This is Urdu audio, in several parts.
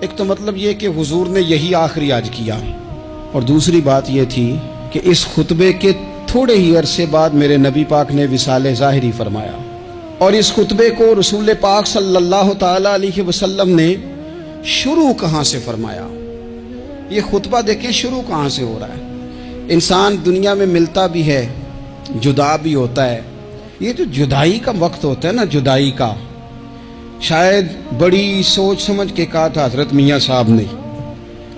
ایک تو مطلب یہ کہ حضور نے یہی آخری آج کیا، اور دوسری بات یہ تھی کہ اس خطبے کے تھوڑے ہی عرصے بعد میرے نبی پاک نے وصال ظاہری فرمایا، اور اس خطبے کو رسول پاک صلی اللہ تعالی علیہ وسلم نے شروع کہاں سے فرمایا؟ یہ خطبہ دیکھیں شروع کہاں سے ہو رہا ہے۔ انسان دنیا میں ملتا بھی ہے، جدا بھی ہوتا ہے، یہ جو جدائی کا وقت ہوتا ہے نا، جدائی کا، شاید بڑی سوچ سمجھ کے کہا تھا حضرت میاں صاحب نے،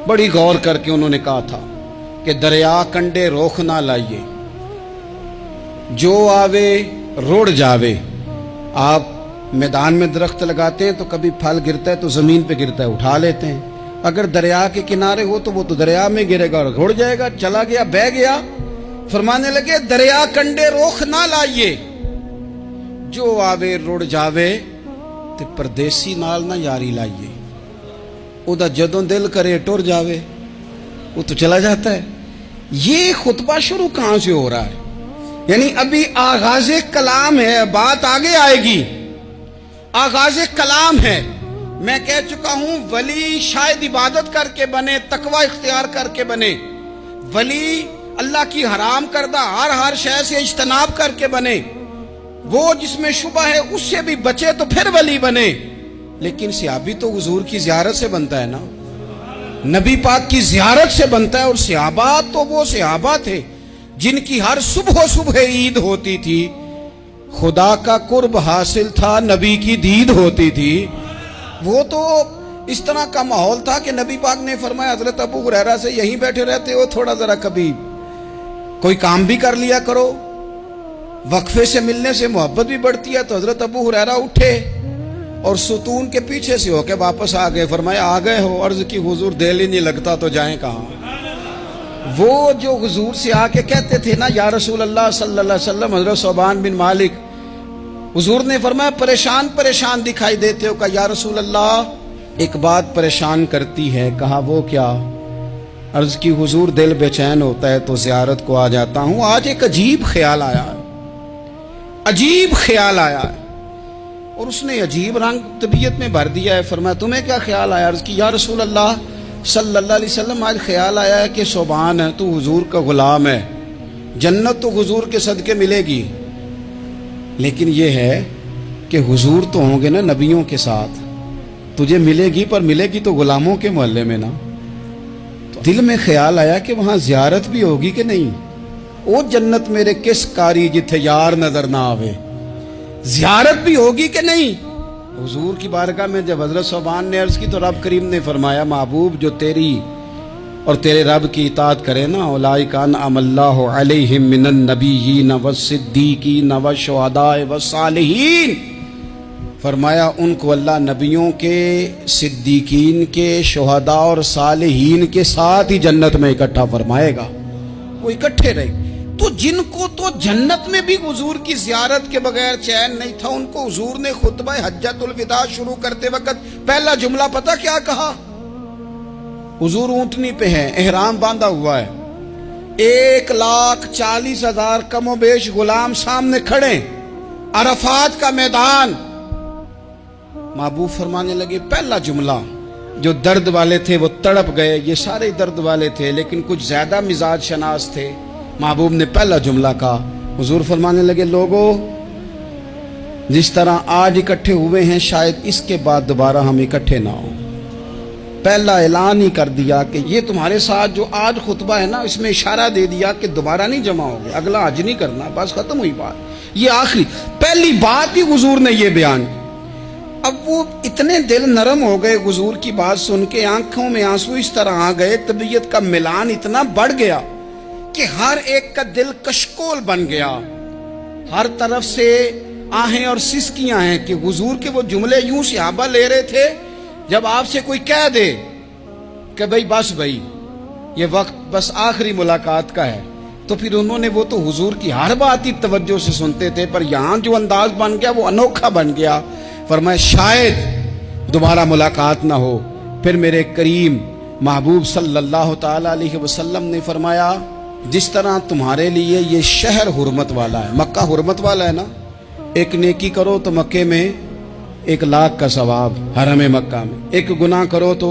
بڑی غور کر کے انہوں نے کہا تھا کہ دریا کنڈے روخ نہ لائیے، جو آوے روڑ جاوے۔ آپ میدان میں درخت لگاتے ہیں تو کبھی پھل گرتا ہے تو زمین پہ گرتا ہے، اٹھا لیتے ہیں، اگر دریا کے کنارے ہو تو وہ تو دریا میں گرے گا اور روڑ جائے گا، چلا گیا، بہہ گیا۔ فرمانے لگے دریا کنڈے روخ نہ لائیے، جو آوے روڑ جاوے، تے پردیسی نال نہ یاری لائیے، او دا جدوں دل کرے ٹر جاوے، وہ تو چلا جاتا ہے۔ یہ خطبہ شروع کہاں سے ہو رہا ہے؟ یعنی ابھی آغاز کلام ہے، بات آگے آئے گی، آغاز کلام ہے۔ میں کہہ چکا ہوں ولی شاید عبادت کر کے بنے، تقوی اختیار کر کے بنے، ولی اللہ کی حرام کردہ ہر شے سے اجتناب کر کے بنے، وہ جس میں شبہ ہے اس سے بھی بچے تو پھر ولی بنے۔ لیکن صحابی تو حضور کی زیارت سے بنتا ہے نا، نبی پاک کی زیارت سے بنتا ہے، اور صحابہ تو وہ صحابہ تھے جن کی ہر صبح عید ہوتی تھی، خدا کا قرب حاصل تھا، نبی کی دید ہوتی تھی۔ وہ تو اس طرح کا ماحول تھا کہ نبی پاک نے فرمایا حضرت ابو ہریرہ سے یہیں بیٹھے رہتے ہو، تھوڑا ذرا کبھی کوئی کام بھی کر لیا کرو، وقفے سے ملنے سے محبت بھی بڑھتی ہے۔ تو حضرت ابو ہریرہ اٹھے اور ستون کے پیچھے سے ہو کے واپس آ گئے، فرمایا آ گئے ہو؟ عرض کی حضور دل ہی نہیں لگتا تو جائیں کہاں؟ وہ جو حضور سے آ کے کہتے تھے نا یا رسول اللہ صلی اللہ علیہ وسلم، حضرت صوبان بن مالک، حضور نے فرمایا پریشان پریشان دکھائی دیتے ہو، کہا یا رسول اللہ ایک بات پریشان کرتی ہے۔ کہا وہ کیا؟ عرض کی حضور دل بے چین ہوتا ہے تو زیارت کو آ جاتا ہوں، آج ایک عجیب خیال آیا ہے، عجیب خیال آیا ہے، اور اس نے عجیب رنگ طبیعت میں بھر دیا ہے۔ فرمایا تمہیں کیا خیال آیا؟ عرض کی یا رسول اللہ صلی اللہ علیہ وسلم آج خیال آیا ہے کہ صوبان ہے تو حضور کا غلام ہے، جنت تو حضور کے صدقے ملے گی، لیکن یہ ہے کہ حضور تو ہوں گے نا نبیوں کے ساتھ، تجھے ملے گی پر ملے گی تو غلاموں کے محلے میں نا۔ تو دل میں خیال آیا کہ وہاں زیارت بھی ہوگی کہ نہیں؟ او جنت میرے کس کاری جتھے یار نظر نہ آوے، زیارت بھی ہوگی کہ نہیں؟ حضور کی بارگاہ میں جب حضرت صوبان نے عرض کی تو رب کریم نے فرمایا محبوب جو تیری اور تیرے رب کی اطاعت کرے نا، اولئک انعم اللہ علیہم من النبیین والصدیقین والشہداء والصالحین، فرمایا ان کو اللہ نبیوں کے، صدیقین کے، شہداء اور صالحین کے ساتھ ہی جنت میں اکٹھا فرمائے گا، وہ اکٹھے رہے۔ تو جن کو تو جنت میں بھی حضور کی زیارت کے بغیر چین نہیں تھا، ان کو حضور نے خطبہ حجۃ الوداع شروع کرتے وقت پہلا جملہ پتہ کیا کہا؟ حضور اونٹنی پہ ہیں، احرام باندھا ہوا ہے، 1,40,000 کم و بیش غلام سامنے کھڑے، عرفات کا میدان۔ محبوب فرمانے لگے پہلا جملہ، جو درد والے تھے وہ تڑپ گئے، یہ سارے درد والے تھے لیکن کچھ زیادہ مزاج شناس تھے۔ محبوب نے پہلا جملہ کہا، حضور فرمانے لگے لوگو جس طرح آج اکٹھے ہوئے ہیں شاید اس کے بعد دوبارہ ہم اکٹھے نہ ہوں۔ پہلا اعلان ہی کر دیا کہ یہ تمہارے ساتھ جو آج خطبہ ہے نا، اس میں اشارہ دے دیا کہ دوبارہ نہیں جمع ہوگے، اگلا حج نہیں کرنا، بس ختم ہوئی بات، یہ آخری پہلی بات ہی حضور نے یہ بیان کی۔ اب وہ اتنے دل نرم ہو گئے حضور کی بات سن کے، آنکھوں میں آنسو اس طرح آ گئے، طبیعت کا ملان اتنا بڑھ گیا کہ ہر ایک کا دل کشکول بن گیا، ہر طرف سے آہیں اور سسکیاں ہیں کہ حضور کے وہ جملے یوں صحابہ لے رہے تھے جب آپ سے کوئی کہہ دے کہ بھائی یہ وقت بس آخری ملاقات کا ہے، تو پھر انہوں نے وہ تو حضور کی ہر بات ہی توجہ سے سنتے تھے، پر یہاں جو انداز بن گیا وہ انوکھا بن گیا۔ فرمایا شاید دوبارہ ملاقات نہ ہو۔ پھر میرے کریم محبوب صلی اللہ تعالی علیہ وسلم نے فرمایا جس طرح تمہارے لیے یہ شہر حرمت والا ہے، مکہ حرمت والا ہے نا، ایک نیکی کرو تو مکے میں 1,00,000 کا ثواب، حرم مکہ میں ایک گناہ کرو تو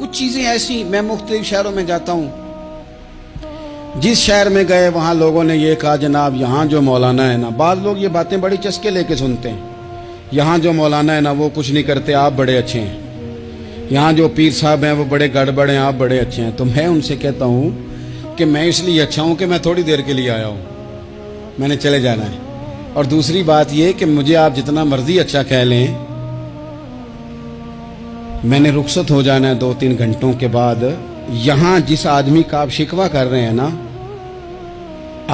کچھ چیزیں ایسی، میں مختلف شہروں میں جاتا ہوں، جس شہر میں گئے وہاں لوگوں نے یہ کہا جناب یہاں جو مولانا ہے نا، بعض لوگ یہ باتیں بڑی چسکے لے کے سنتے ہیں، یہاں جو مولانا ہے نا وہ کچھ نہیں کرتے، آپ بڑے اچھے ہیں، یہاں جو پیر صاحب ہیں وہ بڑے گڑبڑ ہیں، آپ بڑے اچھے ہیں۔ تو میں ان سے کہتا ہوں کہ میں اس لیے اچھا ہوں کہ میں تھوڑی دیر کے لیے آیا ہوں، میں نے چلے جانا ہے، اور دوسری بات یہ کہ مجھے آپ جتنا مرضی اچھا کہہ لیں، میں نے رخصت ہو جانا ہے 2-3 گھنٹوں کے بعد۔ یہاں جس آدمی کا آپ شکوہ کر رہے ہیں نا،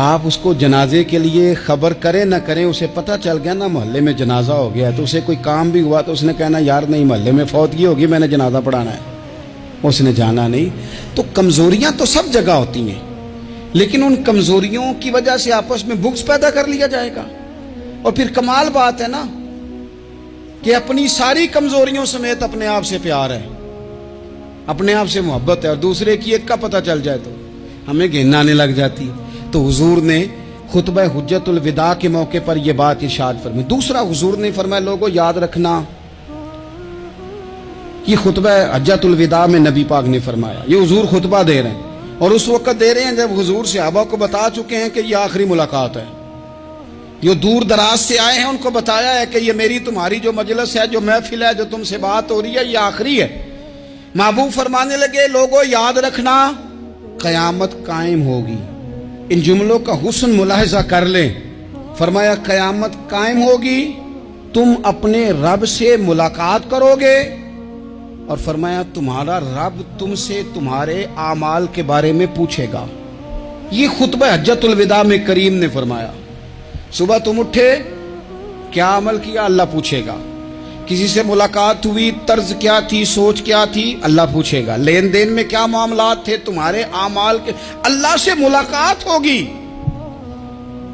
آپ اس کو جنازے کے لیے خبر کریں نہ کریں، اسے پتہ چل گیا نا محلے میں جنازہ ہو گیا، تو اسے کوئی کام بھی ہوا تو اس نے کہنا یار نہیں محلے میں فوتگی ہوگی، میں نے جنازہ پڑھانا ہے، اس نے جانا نہیں۔ تو کمزوریاں تو سب جگہ ہوتی ہیں، لیکن ان کمزوریوں کی وجہ سے آپس میں بغض پیدا کر لیا جائے گا، اور پھر کمال بات ہے نا کہ اپنی ساری کمزوریوں سمیت اپنے آپ سے پیار ہے، اپنے آپ سے محبت ہے، اور دوسرے کی ایک کا پتہ چل جائے تو ہمیں گھن آنے لگ جاتی ہے۔ تو حضور نے خطبہ حجت الوداع کے موقع پر یہ بات ارشاد فرمائی۔ دوسرا حضور نے فرمایا لوگوں یاد رکھنا، یہ خطبہ حجت الوداع میں نبی پاک نے فرمایا، یہ حضور خطبہ دے رہے ہیں، اور اس وقت دے رہے ہیں جب حضور صحابہ کو بتا چکے ہیں کہ یہ آخری ملاقات ہے، جو دور دراز سے آئے ہیں ان کو بتایا ہے کہ یہ میری تمہاری جو مجلس ہے، جو محفل ہے، جو تم سے بات ہو رہی ہے، یہ آخری ہے۔ محبوب فرمانے لگے لوگوں یاد رکھنا قیامت قائم ہوگی۔ ان جملوں کا حسن ملاحظہ کر لیں، فرمایا قیامت قائم ہوگی، تم اپنے رب سے ملاقات کرو گے، اور فرمایا تمہارا رب تم سے تمہارے اعمال کے بارے میں پوچھے گا۔ یہ خطبہ حجت الوداع میں کریم نے فرمایا، صبح تم اٹھے کیا عمل کیا، اللہ پوچھے گا، کسی سے ملاقات ہوئی طرز کیا تھی، سوچ کیا تھی، اللہ پوچھے گا، لین دین میں کیا معاملات تھے، تمہارے اعمال کے، اللہ سے ملاقات ہوگی،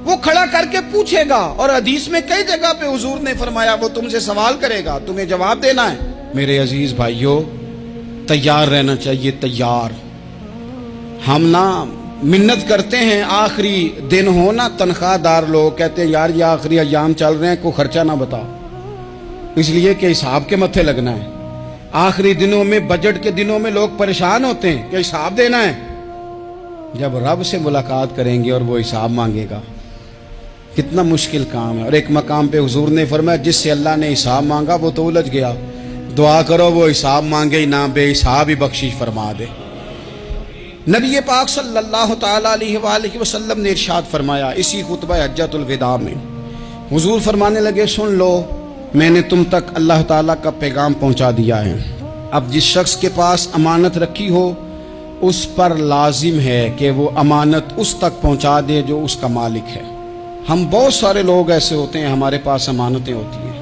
وہ کھڑا کر کے پوچھے گا۔ اور حدیث میں کئی جگہ پہ حضور نے فرمایا وہ تم سے سوال کرے گا، تمہیں جواب دینا ہے۔ میرے عزیز بھائیوں تیار رہنا چاہیے، تیار۔ ہم نا منت کرتے ہیں آخری دن ہو نا، تنخواہ دار لوگ کہتے ہیں یار یہ آخری ایام چل رہے ہیں، کوئی خرچہ نہ بتاؤ، اس لیے کہ حساب کے متھے لگنا ہے۔ آخری دنوں میں، بجٹ کے دنوں میں لوگ پریشان ہوتے ہیں کہ حساب دینا ہے۔ جب رب سے ملاقات کریں گے اور وہ حساب مانگے گا، کتنا مشکل کام ہے۔ اور ایک مقام پہ حضور نے فرمایا جس سے اللہ نے حساب مانگا وہ تو الجھ گیا، دعا کرو وہ حساب مانگے ہی نہ، بے حساب ہی بخشش فرما دے۔ نبی پاک صلی اللہ تعالیٰ علیہ وآلہ وسلم نے ارشاد فرمایا اسی خطبہ حجت الوداع میں، حضور فرمانے لگے سن لو میں نے تم تک اللہ تعالیٰ کا پیغام پہنچا دیا ہے، اب جس شخص کے پاس امانت رکھی ہو اس پر لازم ہے کہ وہ امانت اس تک پہنچا دے جو اس کا مالک ہے۔ ہم بہت سارے لوگ ایسے ہوتے ہیں ہمارے پاس امانتیں ہوتی ہیں،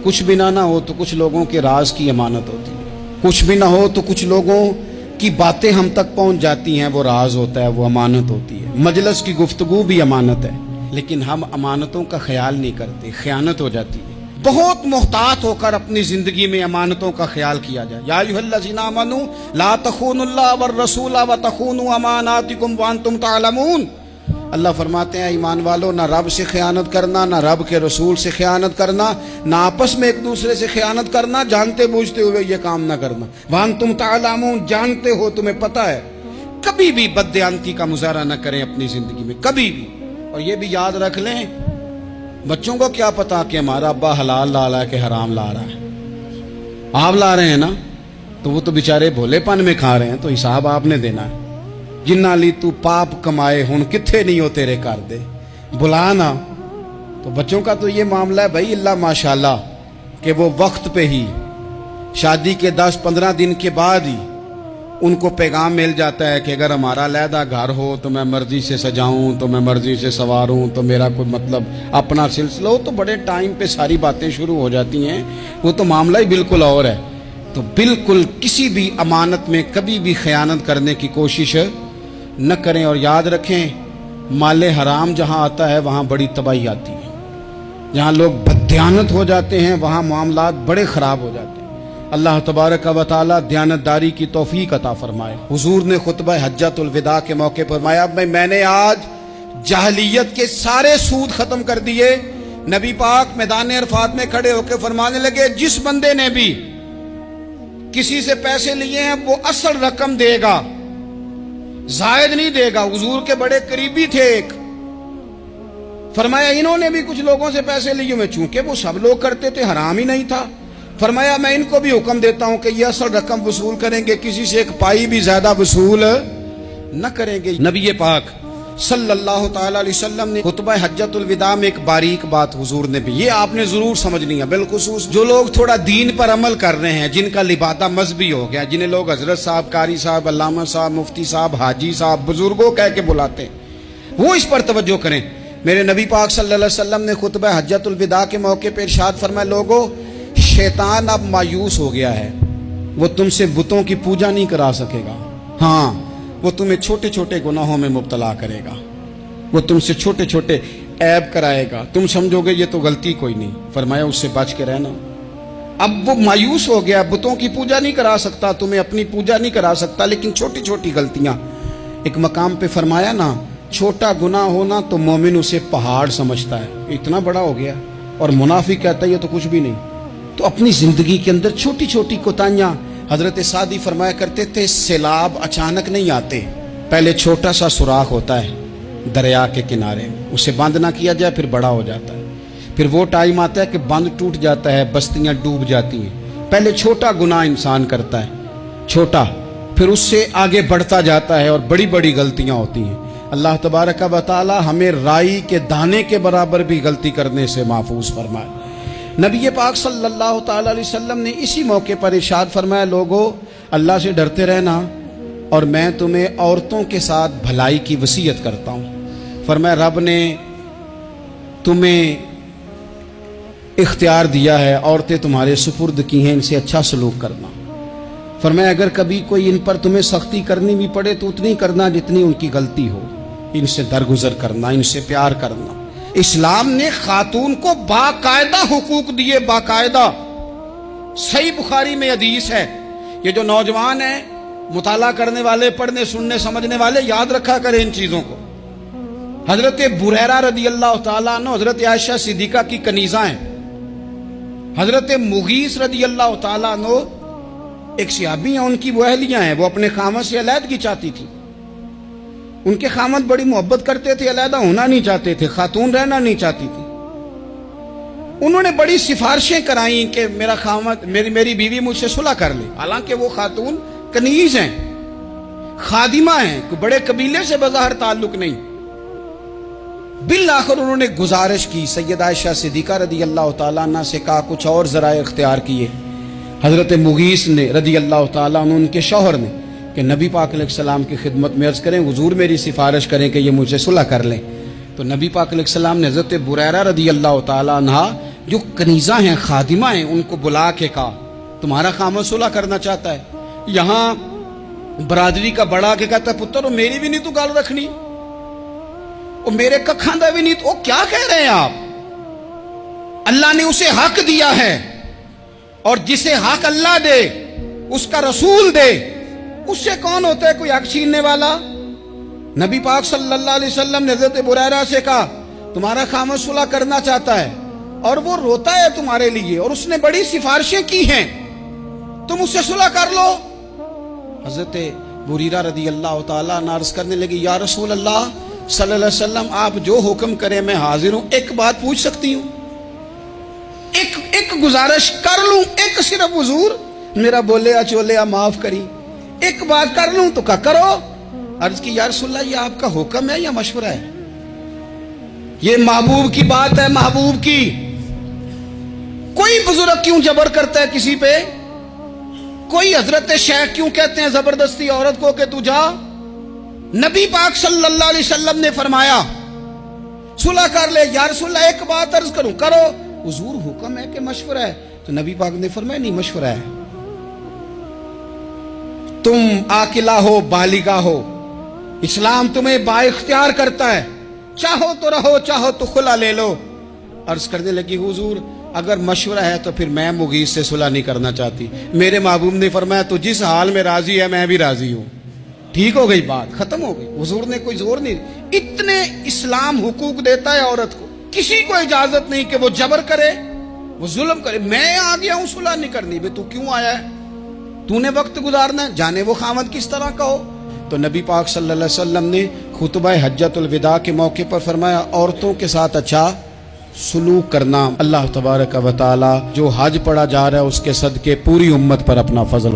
کچھ بھی نہ ہو تو کچھ لوگوں کے راز کی امانت ہوتی ہے، کچھ بھی نہ ہو تو کچھ لوگوں کی باتیں ہم تک پہنچ جاتی ہیں، وہ راز ہوتا ہے، وہ امانت ہوتی ہے۔ مجلس کی گفتگو بھی امانت ہے، لیکن ہم امانتوں کا خیال نہیں کرتے، خیانت ہو جاتی ہے۔ بہت محتاط ہو کر اپنی زندگی میں امانتوں کا خیال کیا جائے۔ یا ایھا الذین آمنوا لا تخونوا اللہ والرسول وتخونوا اماناتکم وانتم تعلمون۔ اللہ فرماتے ہیں ایمان والو نہ رب سے خیانت کرنا، نہ رب کے رسول سے خیانت کرنا، نہ آپس میں ایک دوسرے سے خیانت کرنا، جانتے بوجھتے ہوئے یہ کام نہ کرنا۔ وانتم تعلمون، جانتے ہو، تمہیں پتہ ہے۔ کبھی بھی بددیانتی کا مظاہرہ نہ کریں اپنی زندگی میں، کبھی بھی۔ اور یہ بھی یاد رکھ لیں بچوں کو کیا پتا کہ ہمارا ابا حلال لا رہا ہے کہ حرام لا رہا ہے، آپ لا رہے ہیں نا، تو وہ تو بیچارے بھولے پن میں کھا رہے ہیں، تو حساب آپ نے دینا ہے۔ جنہ لی تو پاپ کمائے ہن کتھے نہیں ہو تیرے کر دے، بلا نا۔ تو بچوں کا تو یہ معاملہ ہے بھائی، اللہ ماشاءاللہ کہ وہ وقت پہ ہی شادی کے 10-15 دن کے بعد ہی ان کو پیغام مل جاتا ہے کہ اگر ہمارا علیحدہ گھر ہو تو میں مرضی سے سجاؤں، تو میں مرضی سے سواروں، تو میرا کوئی مطلب اپنا سلسلہ ہو، تو بڑے ٹائم پہ ساری باتیں شروع ہو جاتی ہیں، وہ تو معاملہ ہی بالکل اور ہے۔ تو بالکل کسی بھی امانت میں کبھی بھی خیانت کرنے کی کوشش نہ کریں، اور یاد رکھیں مال حرام جہاں آتا ہے وہاں بڑی تباہی آتی ہے، جہاں لوگ بددیانت ہو جاتے ہیں وہاں معاملات بڑے خراب ہو جاتے ہیں۔ اللہ تبارک و تعالی دیانتداری کی توفیق عطا فرمائے۔ حضور نے خطبہ حجت الوداع کے موقع پر فرمایا میں نے آج جاہلیت کے سارے سود ختم کر دیے۔ نبی پاک میدان عرفات میں کھڑے ہو کے فرمانے لگے جس بندے نے بھی کسی سے پیسے لیے ہیں وہ اصل رقم دے گا، زائد نہیں دے گا۔ حضور کے بڑے قریبی تھے ایک، فرمایا انہوں نے بھی کچھ لوگوں سے پیسے لیے ہوئے، چونکہ وہ سب لوگ کرتے تھے، حرام ہی نہیں تھا۔ فرمایا میں ان کو بھی حکم دیتا ہوں کہ یہ اصل رقم وصول کریں گے، کسی سے ایک پائی بھی زیادہ وصول نہ کریں گے۔ نبی پاک صلی اللہ تعالی علیہ وسلم نے خطبہ حجۃ الوداع میں ایک باریک بات حضور نے بھی، یہ آپ نے ضرور سمجھنی ہے، بالخصوص جو لوگ تھوڑا دین پر عمل کر رہے ہیں، جن کا لبادہ مذہبی ہو گیا، جنہیں لوگ حضرت صاحب، قاری صاحب، علامہ صاحب، مفتی صاحب، حاجی صاحب، بزرگوں کہہ کے بلاتے ہیں، وہ اس پر توجہ کریں۔ میرے نبی پاک صلی اللہ علیہ وسلم نے خطبہ حجۃ الوداع کے موقع پہ ارشاد فرمایا، لوگوں شیطان اب مایوس ہو گیا ہے، وہ تم سے بتوں کی پوجا نہیں کرا سکے گا، ہاں وہ تمہیں چھوٹے چھوٹے گناہوں میں مبتلا کرے گا، وہ تم سے چھوٹے چھوٹے عیب کرائے گا، تم سمجھو گے یہ تو غلطی کوئی نہیں، فرمایا اس سے بچ کے رہنا۔ اب وہ مایوس ہو گیا، بتوں کی پوجا نہیں کرا سکتا، تمہیں اپنی پوجا نہیں کرا سکتا، لیکن چھوٹی چھوٹی غلطیاں، ایک مقام پہ فرمایا نا، چھوٹا گناہ ہونا تو مومن اسے پہاڑ سمجھتا ہے، اتنا بڑا ہو گیا، اور منافق کہتا ہے یہ تو کچھ بھی نہیں۔ تو اپنی زندگی کے اندر چھوٹی چھوٹی کوتاہیاں، حضرت سعدی فرمایا کرتے تھے سیلاب اچانک نہیں آتے، پہلے چھوٹا سا سوراخ ہوتا ہے دریا کے کنارے، اسے بند نہ کیا جائے پھر بڑا ہو جاتا ہے، پھر وہ ٹائم آتا ہے کہ بند ٹوٹ جاتا ہے، بستیاں ڈوب جاتی ہیں۔ پہلے چھوٹا گناہ انسان کرتا ہے، چھوٹا، پھر اس سے آگے بڑھتا جاتا ہے اور بڑی بڑی غلطیاں ہوتی ہیں۔ اللہ تبارک و تعالی ہمیں رائی کے دانے کے برابر بھی غلطی کرنے سے محفوظ فرمائے۔ نبی پاک صلی اللہ تعالی علیہ وسلم نے اسی موقع پر ارشاد فرمایا، لوگوں اللہ سے ڈرتے رہنا، اور میں تمہیں عورتوں کے ساتھ بھلائی کی وصیت کرتا ہوں۔ فرمایا رب نے تمہیں اختیار دیا ہے، عورتیں تمہارے سپرد کی ہیں، ان سے اچھا سلوک کرنا۔ فرمایا اگر کبھی کوئی ان پر تمہیں سختی کرنی بھی پڑے تو اتنی کرنا جتنی ان کی غلطی ہو، ان سے درگزر کرنا، ان سے پیار کرنا۔ اسلام نے خاتون کو باقاعدہ حقوق دیے، باقاعدہ۔ صحیح بخاری میں حدیث ہے، یہ جو نوجوان ہیں، مطالعہ کرنے والے، پڑھنے سننے سمجھنے والے، یاد رکھا کریں ان چیزوں کو۔ حضرت بریرہ رضی اللہ تعالیٰ عنہ حضرت عائشہ صدیقہ کی کنیزہ ہیں، حضرت مغیث رضی اللہ تعالیٰ عنہ ایک صحابی ہیں، ان کی وہ اہلیہ ہیں، وہ اپنے خامد سے علیحدگی چاہتی تھی، ان کے خامد بڑی محبت کرتے تھے، علیحدہ ہونا نہیں چاہتے تھے، خاتون رہنا نہیں چاہتی تھی۔ انہوں نے بڑی سفارشیں کرائیں کہ میرا خامد، میری بیوی مجھ سے صلح کر لے، حالانکہ وہ خاتون کنیز ہیں، خادمہ ہیں، کوئی بڑے قبیلے سے بظاہر تعلق نہیں۔ بالآخر انہوں نے گزارش کی، سیدہ عائشہ صدیقہ رضی اللہ تعالیٰ عنہ سے کہا، کچھ اور ذرائع اختیار کیے۔ حضرت مغیث نے رضی اللہ تعالیٰ عنہ، ان کے شوہر نے، کہ نبی پاک علیہ السلام کی خدمت میں عرض کریں، حضور میری سفارش کریں کہ یہ مجھ سے صلح کر لیں۔ تو نبی پاک علیہ السلام نے حضرت بریرہ رضی اللہ تعالیٰ عنہ جو کنیزہ ہیں، خادمہ ہیں، ان کو بلا کے کہا تمہارا خامد صلح کرنا چاہتا ہے۔ یہاں برادری کا بڑا کے کہتا ہے، پتر میری بھی نہیں تو گل رکھنی، اور میرے ککھاں دا بھی نہیں تو، کیا کہہ رہے ہیں آپ؟ اللہ نے اسے حق دیا ہے، اور جسے حق اللہ دے اس کا رسول دے، اس سے کون ہوتا ہے کوئی حق چھیننے والا؟ نبی پاک صلی اللہ علیہ وسلم نے حضرت بریرہ سے کہا تمہارا خامد صلح کرنا چاہتا ہے اور وہ روتا ہے تمہارے لیے، اور اس نے بڑی سفارشیں کی ہیں، تم اس سے صلح کر لو۔ حضرت بریرہ رضی اللہ تعالیٰ عنہ عرض کرنے لگی، یا رسول اللہ صلی اللہ علیہ وسلم آپ جو حکم کریں میں حاضر ہوں، ایک بات پوچھ سکتی ہوں؟ ایک گزارش کر لوں، ایک صرف حضور میرا بولیا چولیا معاف کری، ایک بات کر لوں؟ تو کہا کرو۔ عرض کی یا رسول اللہ یہ آپ کا حکم ہے یا مشورہ ہے؟ یہ محبوب کی بات ہے، محبوب کی۔ کوئی بزرگ کیوں جبر کرتا ہے کسی پہ؟ کوئی حضرت شیخ کیوں کہتے ہیں زبردستی عورت کو کہ تو جا؟ نبی پاک صلی اللہ علیہ وسلم نے فرمایا صلح کر لے۔ یا رسول اللہ ایک بات عرض کروں؟ کرو۔ حضور حکم ہے کہ مشورہ ہے؟ تو نبی پاک نے فرمایا نہیں، مشورہ ہے۔ تم عاقلہ ہو، بالغہ ہو، اسلام تمہیں با اختیار کرتا ہے، چاہو تو رہو، چاہو تو خلا لے لو۔ عرض کرنے لگی حضور اگر مشورہ ہے تو پھر میں مغیث سے صلح نہیں کرنا چاہتی۔ میرے محبوب نے فرمایا تو جس حال میں راضی ہے میں بھی راضی ہوں۔ ٹھیک ہو گئی بات، ختم ہو گئی۔ حضور نے کوئی زور نہیں، اتنے اسلام حقوق دیتا ہے عورت کو، کسی کو اجازت نہیں کہ وہ جبر کرے، وہ ظلم کرے۔ میں آ گیا ہوں صلح نہیں کرنی، بے تو کیوں آیا ہے؟ تو نے وقت گزارنا ہے، جانے وہ خامد کس طرح کا ہو۔ تو نبی پاک صلی اللہ علیہ وسلم نے خطبہ حجۃ الوداع کے موقع پر فرمایا عورتوں کے ساتھ اچھا سلوک کرنا۔ اللہ تبارک و تعالی جو حج پڑھا جا رہا ہے اس کے صدقے پوری امت پر اپنا فضل